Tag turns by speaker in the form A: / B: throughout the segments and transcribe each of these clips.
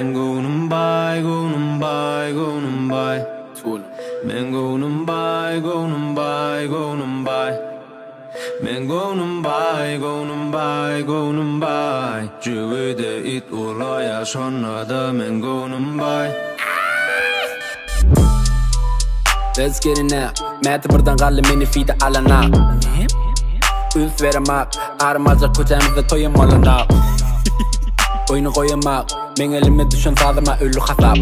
A: Men göwnüm baý, göwnüm baý, göwnüm baý. Men göwnüm baý, göwnüm baý, göwnüm baý. Men göwnüm baý, göwnüm baý, göwnüm baý. Jügüde it ulaya şonada men göwnüm baý.
B: Let's get it now. Mäti buradan kallı meni fide alana. Üf veremek, armaca kucağımızda toyum olana. Oyunu koyamak, men elime düşen sadıma ölü hasap.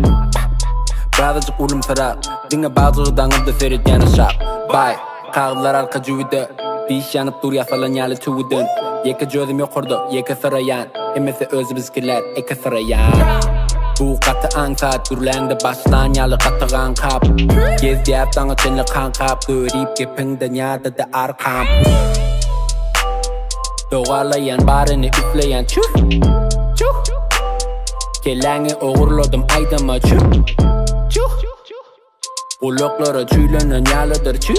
B: Birazcık ulum sarak, dinle bazıdan da ferit yanışak. Bay, kağıtlar arka cüvide. Diş yanıp dur yasalan yalı tüvüdün. Yeke gözüm yokurdu, yeke sırayan. Emese özümüzkiler, eke sırayan. Bu katı anka, türlende başlan yalı katıgan kap. Gezdi yaptan içinli kan kap. Görüp gepingden yada da arkam. Doğalayan barını üfleyen çüf. Kelenge oğurladım aydıma çüf. Kulaklara tüylenen yalıdır çüf.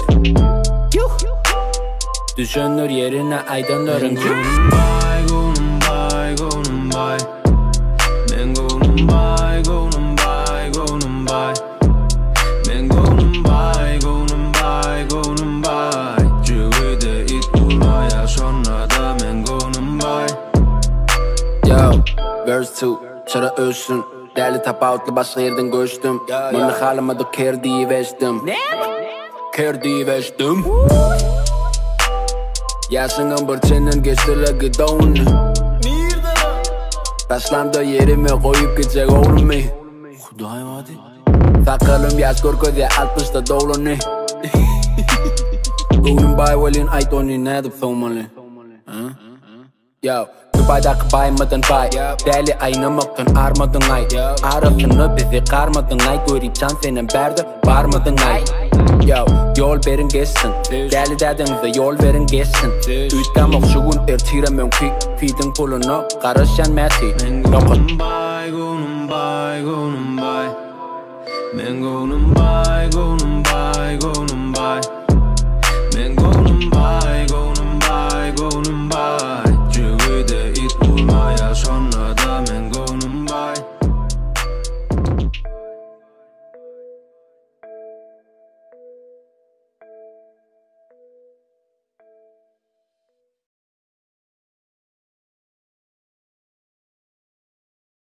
B: Düşünür yerine aydınların çüf.
A: Göwnüm baý, göwnüm baý, göwnüm baý. Men göwnüm baý, göwnüm baý, göwnüm baý. Men göwnüm baý, göwnüm baý, göwnüm baý. Jügüde it ulaya şonada men göwnüm baý.
B: Yo, verse 2, şara ölsün. Dali tapavutlu başka yerden göçtüm. Bunu halıma da ker diyiveştim. Ker diyiveştim. Yaşının bir çenen geçtiler doğunu. Taşlandı yerime koyup gidecek oğlum mi? Kudayım hadi. Sakalım yaş korkuyor 60'da dolanı. Göwnüm baý velin aytoni ne edip soğumalı. Yo, Dubai'daki baymadın bay. Deli aynamaktan armadın ay. Arasını bizi karmadın ay. Görüp can senin berdi varmadın ay. Yo, yol verin geçsin. Deli dedinize yol verin geçsin. Üstten okşuğun ertiremem ki. Fidin pulunu karışan Mäti.
A: Men göwnüm baý, göwnüm baý, göwnüm baý. Men göwnüm baý, göwnüm baý, göwnüm baý.